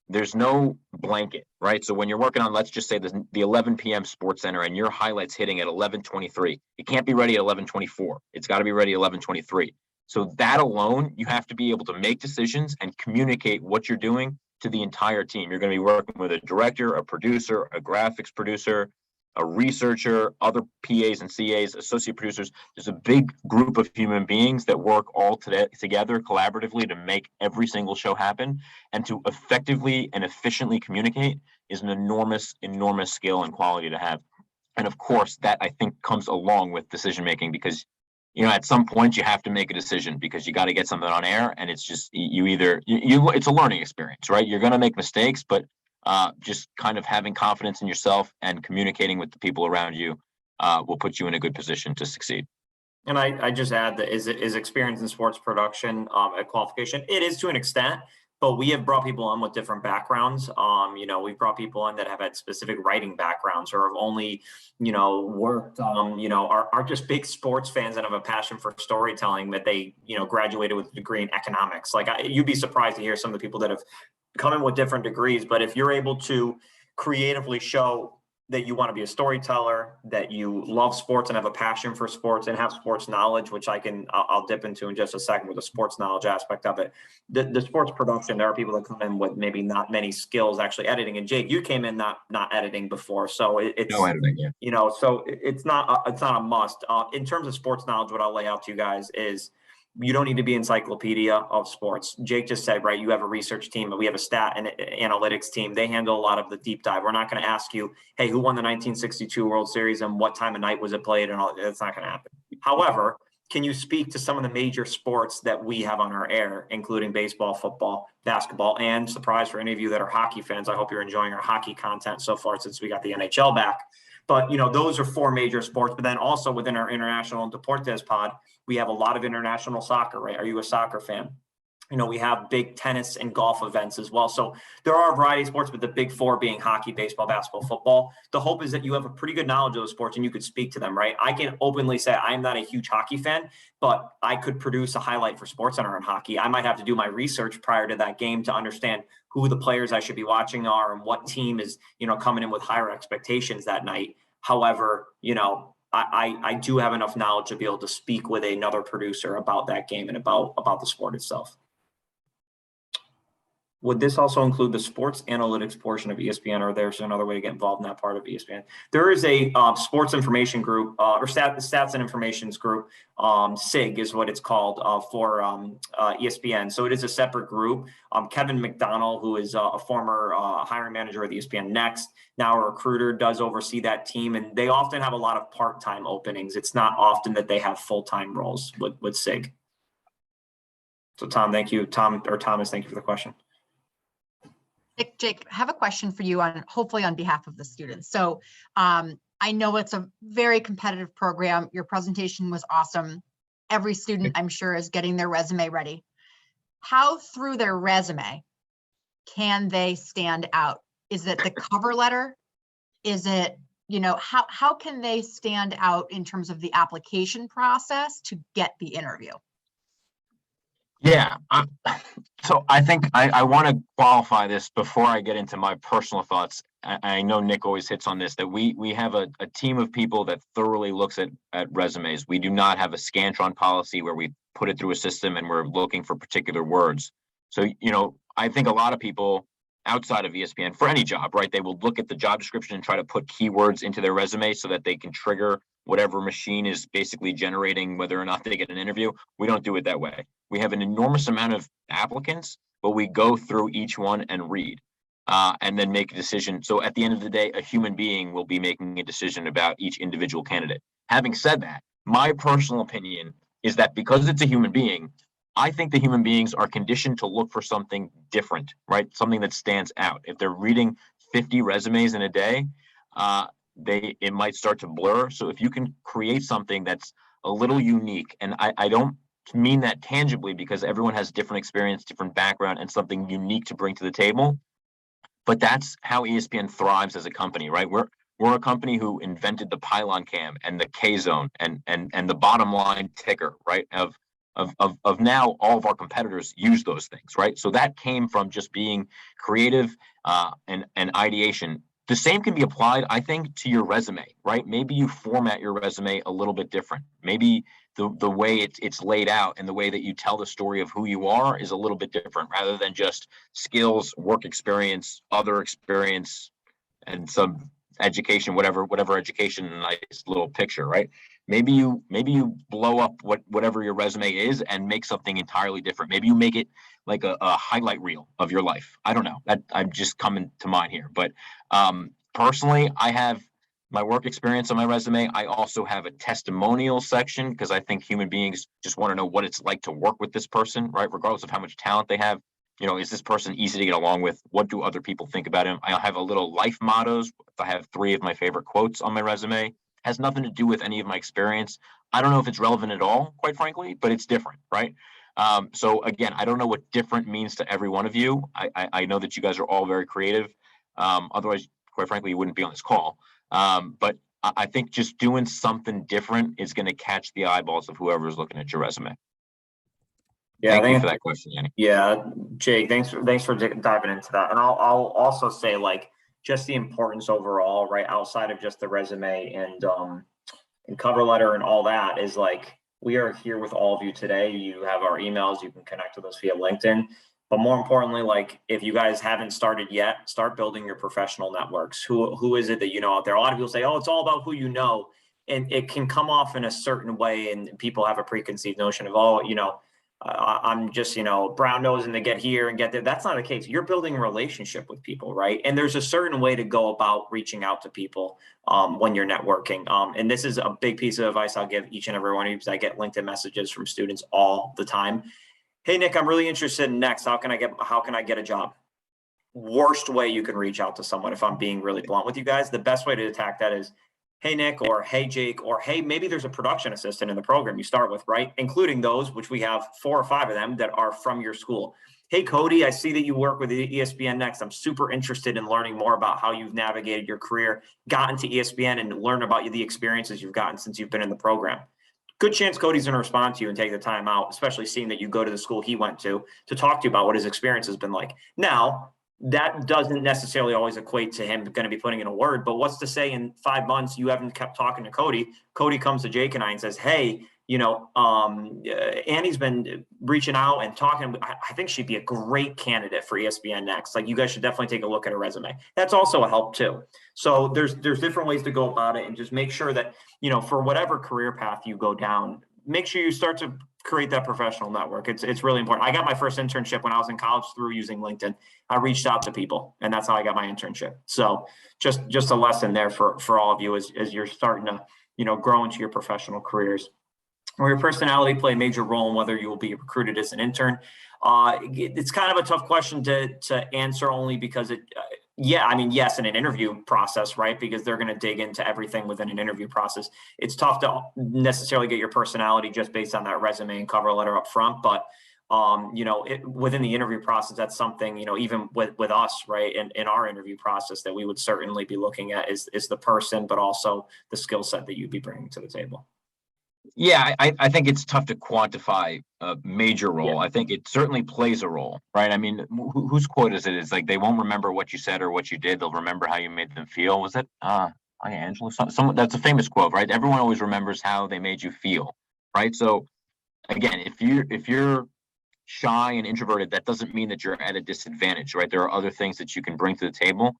there's no blanket, right? So when you're working on, let's just say the 11 p.m. Sports Center and your highlights hitting at 11:23, it can't be ready at 11:24. It's got to be ready at 11:23. So that alone, you have to be able to make decisions and communicate what you're doing to the entire team. You're going to be working with a director, a producer, a graphics producer, a researcher, other PAs and CAs, associate producers. There's a big group of human beings that work all together collaboratively to make every single show happen. And to effectively and efficiently communicate is an enormous skill and quality to have. And of course, that I think comes along with decision making, because at some point you have to make a decision because you got to get something on air, and it's just it's a learning experience, right? You're going to make mistakes, but just kind of having confidence in yourself and communicating with the people around you will put you in a good position to succeed. And I just add that is experience in sports production a qualification? It is to an extent, but we have brought people on with different backgrounds. We've brought people on that have had specific writing backgrounds or have only, worked, are just big sports fans and have a passion for storytelling that they, graduated with a degree in economics. Like you'd be surprised to hear some of the people that have come in with different degrees, but if you're able to creatively show that you want to be a storyteller, that you love sports and have a passion for sports and have sports knowledge, which I'll dip into in just a second with the sports knowledge aspect of it. The sports production, there are people that come in with maybe not many skills actually editing. And Jake, you came in not editing before, so it's no editing, yeah. So it's not a must. In terms of sports knowledge, what I'll lay out to you guys is you don't need to be encyclopedia of sports. Jake just said, right, you have a research team, but we have a stat and analytics team. They handle a lot of the deep dive. We're not going to ask you, hey, who won the 1962 World Series and what time of night was it played? And all that's not going to happen. However, can you speak to some of the major sports that we have on our air, including baseball, football, basketball, and surprise for any of you that are hockey fans, I hope you're enjoying our hockey content so far since we got the NHL back. But, those are four major sports. But then also within our international Deportes pod, we have a lot of international soccer, right? Are you a soccer fan? We have big tennis and golf events as well. So there are a variety of sports, but the big four being hockey, baseball, basketball, football. The hope is that you have a pretty good knowledge of those sports and you could speak to them, right? I can openly say I'm not a huge hockey fan, but I could produce a highlight for SportsCenter on hockey. I might have to do my research prior to that game to understand who the players I should be watching are and what team is, coming in with higher expectations that night. However, I do have enough knowledge to be able to speak with another producer about that game and about the sport itself. Would this also include the sports analytics portion of ESPN, or there's another way to get involved in that part of ESPN? There is a sports information group or stats and informations group. SIG is what it's called for ESPN. So it is a separate group. Kevin McDonald, who is a former hiring manager at ESPN Next, now a recruiter, does oversee that team. And they often have a lot of part-time openings. It's not often that they have full-time roles with SIG. So Tom, thank you. Thomas, thank you for the question. Jake, I have a question for you hopefully on behalf of the students. So I know it's a very competitive program. Your presentation was awesome. Every student, I'm sure, is getting their resume ready. How through their resume can they stand out? Is it the cover letter? Is it, how can they stand out in terms of the application process to get the interview? Yeah. So I think I want to qualify this before I get into my personal thoughts. I know Nick always hits on this, that we have a team of people that thoroughly looks at resumes. We do not have a Scantron policy where we put it through a system and we're looking for particular words. So, I think a lot of people outside of ESPN for any job, right, they will look at the job description and try to put keywords into their resume so that they can trigger whatever machine is basically generating whether or not they get an interview. We don't do it that way. We have an enormous amount of applicants, but we go through each one and read and then make a decision. So at the end of the day, a human being will be making a decision about each individual candidate. Having said that, my personal opinion is that because it's a human being, I think the human beings are conditioned to look for something different, right? Something that stands out. If they're reading 50 resumes in a day, it might start to blur. So if you can create something that's a little unique, and I don't mean that tangibly because everyone has different experience, different background, and something unique to bring to the table. But that's how ESPN thrives as a company, right? We're a company who invented the pylon cam and the K zone and the bottom line ticker, right? Of now all of our competitors use those things, right? So that came from just being creative and ideation. The same can be applied, I think, to your resume, right? Maybe you format your resume a little bit different. Maybe the way it's laid out and the way that you tell the story of who you are is a little bit different rather than just skills, work experience, other experience, and some education, whatever education, nice little picture, right? Maybe you blow up whatever your resume is and make something entirely different. Maybe you make it like a highlight reel of your life. I don't know. That I'm just coming to mind here. But personally, I have my work experience on my resume. I also have a testimonial section because I think human beings just want to know what it's like to work with this person, right? Regardless of how much talent they have. You know, is this person easy to get along with? What do other people think about him? I have a little life mottos. I have 3 of my favorite quotes on my resume. Has nothing to do with any of my experience. I don't know if it's relevant at all, quite frankly, but it's different, right? So again, I don't know what different means to every one of you. I know that you guys are all very creative. Otherwise, quite frankly, you wouldn't be on this call. But I think just doing something different is going to catch the eyeballs of whoever's looking at your resume. Yeah, Thank you for that question, Yanni. Yeah, Jake, thanks for diving into that. And I'll also say, like, just the importance overall, right, outside of just the resume and cover letter and all that, is like, we are here with all of you today. You have our emails, you can connect with us via LinkedIn. But more importantly, like, if you guys haven't started yet, start building your professional networks. Who is it that you know out there? A lot of people say, oh, it's all about who you know. And it can come off in a certain way, and people have a preconceived notion of, oh, I'm just, brown nosing to get here and get there. That's not the case. You're building a relationship with people, right? And there's a certain way to go about reaching out to people when you're networking. And this is a big piece of advice I'll give each and every one of you, because I get LinkedIn messages from students all the time. Hey, Nick, I'm really interested in next. How can I get a job? Worst way you can reach out to someone, if I'm being really blunt with you guys, the best way to attack that is, hey, Nick, or hey, Jake, or hey, maybe there's a production assistant in the program you start with, right? Including those, which we have 4 or 5 of them that are from your school. Hey, Cody, I see that you work with ESPN Next. I'm super interested in learning more about how you've navigated your career, gotten to ESPN, and learn about the experiences you've gotten since you've been in the program. Good chance Cody's going to respond to you and take the time out, especially seeing that you go to the school he went to talk to you about what his experience has been like. Now, that doesn't necessarily always equate to him going to be putting in a word, but what's to say in 5 months you haven't kept talking to Cody? Cody comes to Jake and I and says, hey, Annie's been reaching out and talking. I think she'd be a great candidate for ESPN Next. Like, you guys should definitely take a look at her resume. That's also a help too. So there's different ways to go about it, and just make sure that, for whatever career path you go down, make sure you start to create that professional network. It's really important. I got my first internship when I was in college through using LinkedIn. I reached out to people, and that's how I got my internship. So just a lesson there for all of you as you're starting to, grow into your professional careers. Or your personality play a major role in whether you will be recruited as an intern. It's kind of a tough question to answer, only because yes, in an interview process, right? Because they're going to dig into everything within an interview process. It's tough to necessarily get your personality just based on that resume and cover letter up front. But, within the interview process, that's something, even with us, right, in our interview process, that we would certainly be looking at is the person, but also the skill set that you'd be bringing to the table. Yeah, I think it's tough to quantify a major role. Yeah. I think it certainly plays a role, right? I mean, whose quote is it? It's like, they won't remember what you said or what you did. They'll remember how you made them feel. Was it Angela? Someone, that's a famous quote, right? Everyone always remembers how they made you feel, right? So again, if you're shy and introverted, that doesn't mean that you're at a disadvantage, right? There are other things that you can bring to the table.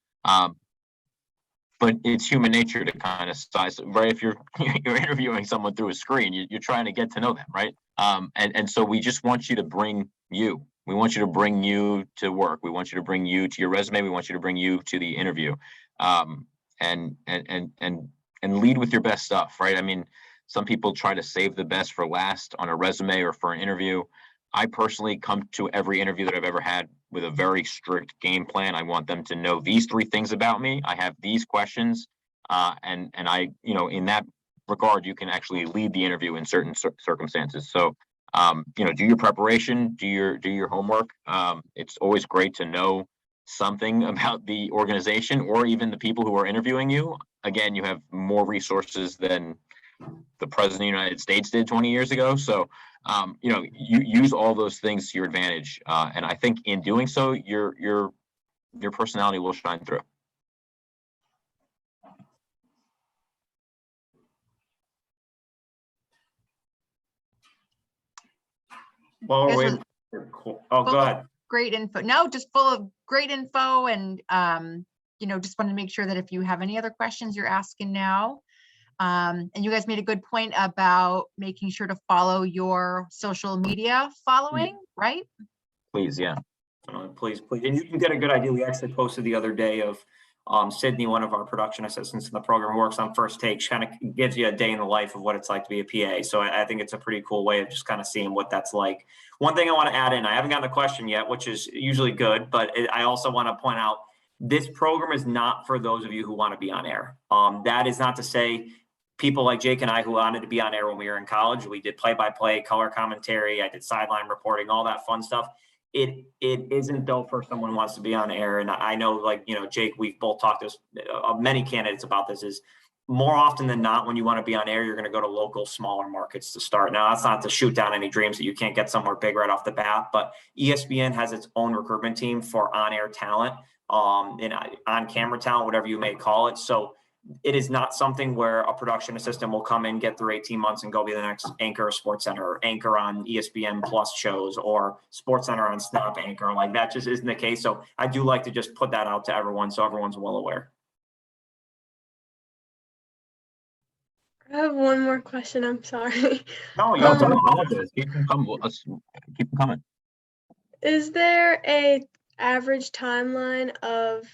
But it's human nature to kind of size, right? If you're interviewing someone through a screen, you're trying to get to know them, right? And so we just want you to bring you. We want you to bring you to work. We want you to bring you to your resume. We want you to bring you to the interview, and lead with your best stuff, right? I mean, some people try to save the best for last on a resume or for an interview. I personally come to every interview that I've ever had with a very strict game plan. I want them to know these 3 things about me. I have these questions, and I, in that regard, you can actually lead the interview in certain circumstances. So do your preparation, do your homework. It's always great to know something about the organization or even the people who are interviewing you. Again, you have more resources than the president of the United States did 20 years ago. So, you use all those things to your advantage. And I think in doing so, your personality will shine through. Well, Yes, go full of ahead. Great info. No, just full of great info. And, just want to make sure that if you have any other questions, you're asking now. And you guys made a good point about making sure to follow your social media following, right? Please, yeah. Please. And you can get a good idea. We actually posted the other day of Sydney, one of our production assistants in the program who works on First Take, kind of gives you a day in the life of what it's like to be a PA. So I think it's a pretty cool way of just kind of seeing what that's like. One thing I want to add in, I haven't gotten a question yet, which is usually good, but I also want to point out this program is not for those of you who want to be on air. That is not to say people like Jake and I who wanted to be on air when we were in college, we did play-by-play, color commentary, I did sideline reporting, all that fun stuff. It isn't though for someone who wants to be on air. And I know, Jake, we've both talked to many candidates about this, is more often than not, when you want to be on air, you're going to go to local, smaller markets to start. Now, that's not to shoot down any dreams that you can't get somewhere big right off the bat, but ESPN has its own recruitment team for on-air talent, and on-camera talent, whatever you may call it. So it is not something where a production assistant will come in, get through 18 months and go be the next anchor of SportsCenter or anchor on ESPN Plus shows or SportsCenter on Snap anchor. Like, that just isn't the case. So I do like to just put that out to everyone so everyone's well aware. I have one more question. I'm sorry. No, you don't apologize. Keep them coming. Let's keep them coming. Is there a average timeline of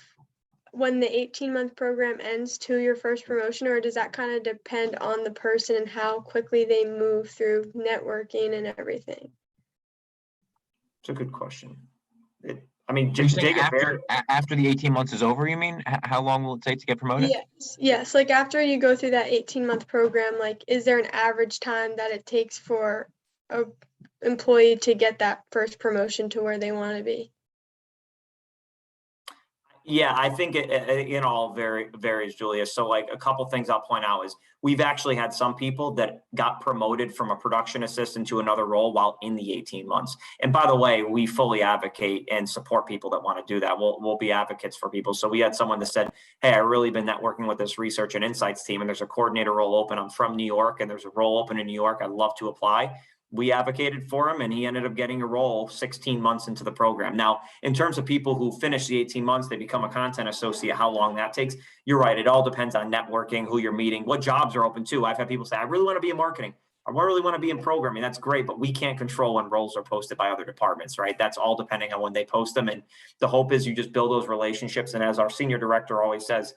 when the 18-month program ends to your first promotion, or does that kind of depend on the person and how quickly they move through networking and everything? It's a good question. Jake, after the 18 months is over, you mean? How long will it take to get promoted? Yes. Like, after you go through that 18-month program, like, is there an average time that it takes for a employee to get that first promotion to where they want to be? Yeah, I think it all varies, Julia. So, like, a couple things I'll point out is we've actually had some people that got promoted from a production assistant to another role while in the 18 months. And by the way, we fully advocate and support people that want to do that. We'll be advocates for people. So we had someone that said, hey, I've really been networking with this research and insights team, and there's a coordinator role open. I'm from New York, and there's a role open in New York. I'd love to apply. We advocated for him, and he ended up getting a role 16 months into the program. Now, in terms of people who finish the 18 months, they become a content associate, how long that takes, you're right. It all depends on networking, who you're meeting, what jobs are open too. I've had people say, I really want to be in marketing. I really want to be in programming. That's great, but we can't control when roles are posted by other departments, right? That's all depending on when they post them. And the hope is you just build those relationships. And as our senior director always says,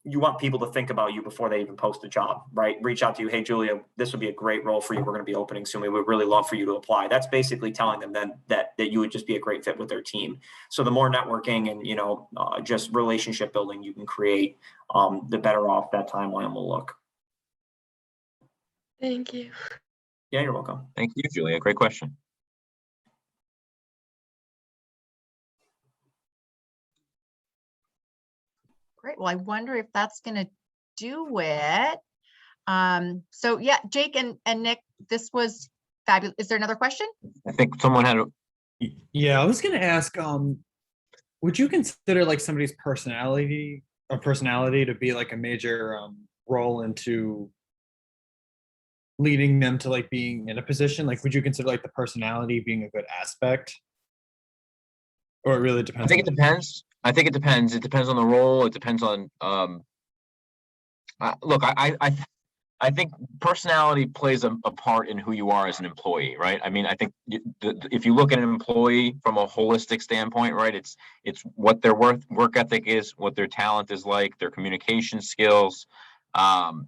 you want people to think about you before they even post a job, right? Reach out to you. Hey, Julia, this would be a great role for you. We're going to be opening soon. We would really love for you to apply. That's basically telling them then that you would just be a great fit with their team. So the more networking and, just relationship building you can create, the better off that timeline will look. Thank you. Yeah, you're welcome. Thank you, Julia. Great question. Great. Well, I wonder if that's going to do it. So yeah, Jake and Nick, this was fabulous. Is there another question? I think someone had Yeah, I was going to ask, would you consider like somebody's personality to be like a major role into leading them to like being in a position? Like, would you consider like the personality being a good aspect? Or it really depends? I think it depends. It depends on the role. It depends on, look, I think personality plays a part in who you are as an employee, right? I mean, I think if you look at an employee from a holistic standpoint, right, it's what their work ethic is, what their talent is like, their communication skills,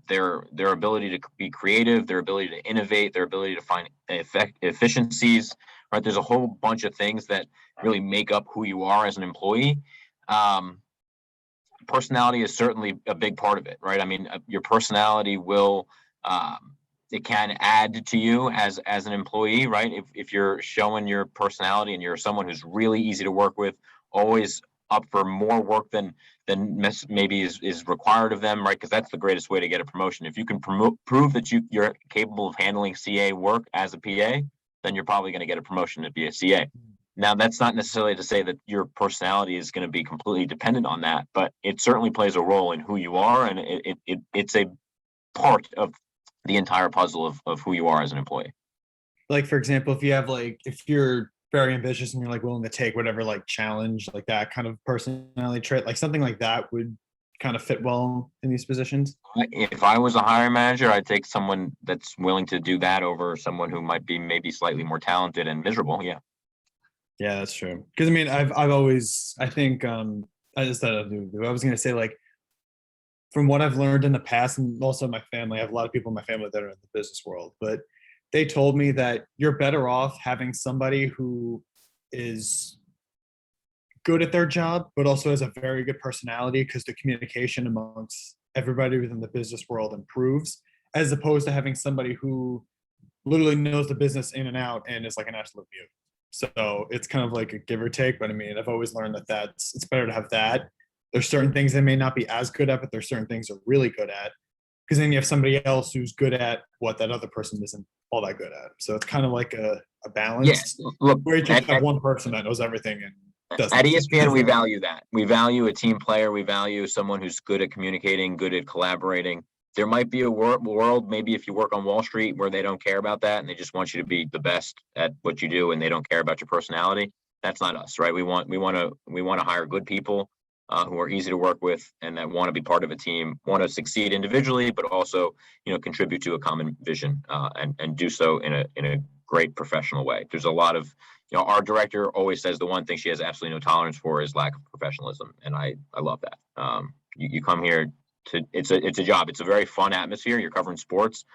their ability to be creative, their ability to innovate, their ability to find efficiencies, right? There's a whole bunch of things that really make up who you are as an employee. Personality is certainly a big part of it, right? I mean, your personality will it can add to you as an employee, right? If you're showing your personality and you're someone who's really easy to work with, always up for more work than maybe is required of them, right? Because that's the greatest way to get a promotion. If you can prove that you're capable of handling CA work as a PA, then you're probably going to get a promotion to be a CA. Now, that's not necessarily to say that your personality is going to be completely dependent on that, but it certainly plays a role in who you are, and it's a part of the entire puzzle of who you are as an employee. Like, for example, if you're very ambitious and you're like willing to take whatever like challenge, like that kind of personality trait, like something like that would kind of fit well in these positions. If I was a hiring manager, I'd take someone that's willing to do that over someone who might be maybe slightly more talented and miserable. Yeah. Yeah, that's true. Because I mean, I've always, I think, I was going to say, like, from what I've learned in the past, and also my family, I have a lot of people in my family that are in the business world, but they told me that you're better off having somebody who is good at their job, but also has a very good personality, because the communication amongst everybody within the business world improves, as opposed to having somebody who literally knows the business in and out and is like an absolute mute. So it's kind of like a give or take, but I mean, I've always learned that it's better to have that. There's certain things they may not be as good at, but there's certain things they're really good at. Because then you have somebody else who's good at what that other person isn't all that good at. So it's kind of like a balance. Yeah, look, where you just have one person that knows everything and doesn't. At ESPN, we value that. We value a team player. We value someone who's good at communicating, good at collaborating. There might be a world, maybe if you work on Wall Street, where they don't care about that and they just want you to be the best at what you do, and they don't care about your personality. That's not us, right? We want to hire good people who are easy to work with and that want to be part of a team, want to succeed individually, but also contribute to a common vision and do so in a great professional way. There's a lot of our director always says the one thing she has absolutely no tolerance for is lack of professionalism, and I love that. You come here. It's a job. It's a very fun atmosphere. You're covering sports,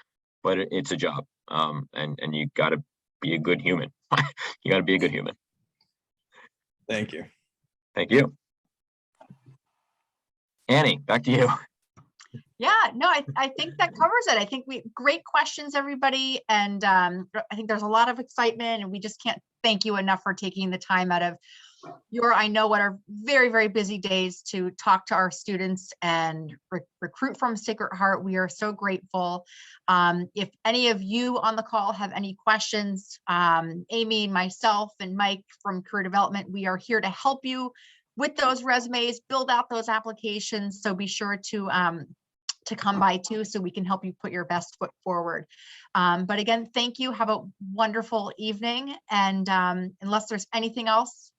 but it's a job. And you got to be a good human. You got to be a good human. Thank you. Thank you. Annie, back to you. Yeah, no, I think that covers it. I think great questions, everybody. And I think there's a lot of excitement, and we just can't thank you enough for taking the time out of I know what are very, very busy days to talk to our students and recruit from Sacred Heart. We are so grateful. If any of you on the call have any questions, Amy, myself, and Mike from Career Development, we are here to help you with those resumes, build out those applications. So be sure to come by too, so we can help you put your best foot forward. But again, thank you. Have a wonderful evening. And unless there's anything else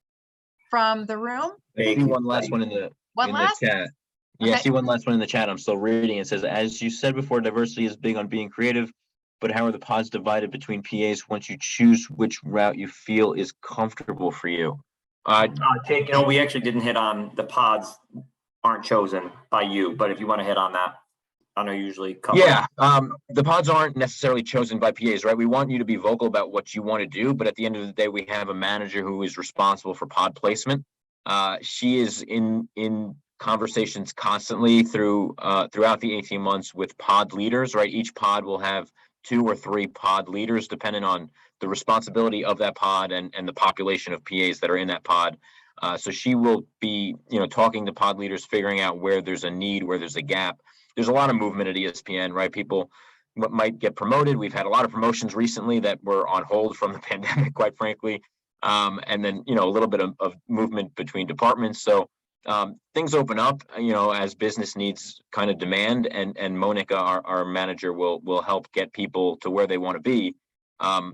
from the room. I see one last one in the chat. Yeah, Okay. I see one last one in the chat. I'm still reading. It says, as you said before, diversity is big on being creative, but how are the pods divided between PAs once you choose which route you feel is comfortable for you? Jake, we actually didn't hit on the pods aren't chosen by you, but if you want to hit on that, I know usually cover. Yeah, the pods aren't necessarily chosen by PAs, right? We want you to be vocal about what you want to do, but at the end of the day, we have a manager who is responsible for pod placement. She is in conversations constantly throughout the 18 months with pod leaders, right? Each pod will have 2 or 3 pod leaders, depending on the responsibility of that pod and the population of PAs that are in that pod. So she will be, talking to pod leaders, figuring out where there's a need, where there's a gap. There's a lot of movement at ESPN, right? People might get promoted. We've had a lot of promotions recently that were on hold from the pandemic, quite frankly. And then, a little bit of movement between departments. So things open up, as business needs kind of demand, and Monica, our manager, will help get people to where they want to be.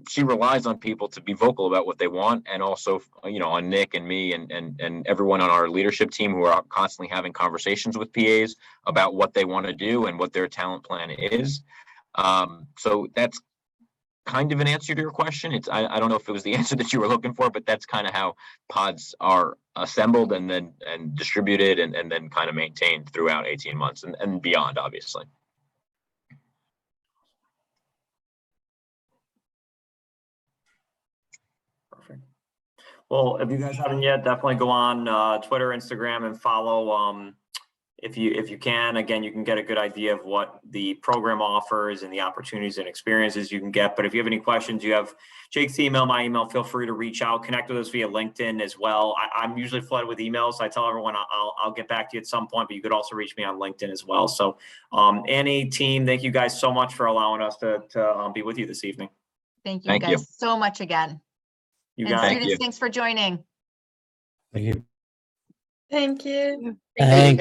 She relies on people to be vocal about what they want, and also, on Nick and me and everyone on our leadership team who are constantly having conversations with PAs about what they want to do and what their talent plan is. So that's kind of an answer to your question. I don't know if it was the answer that you were looking for, but that's kind of how pods are assembled and distributed and then kind of maintained throughout 18 months and beyond, obviously. Well, if you guys haven't yet, definitely go on Twitter, Instagram, and follow if you can, again, you can get a good idea of what the program offers and the opportunities and experiences you can get. But if you have any questions, you have Jake's email, my email, feel free to reach out, connect with us via LinkedIn as well. I'm usually flooded with emails, so I tell everyone I'll get back to you at some point, but you could also reach me on LinkedIn as well. So Annie, team, thank you guys so much for allowing us to be with you this evening. Thank you Thank guys you. so much again. You And guys. students, thanks for joining. Thank you. Thank you. Thank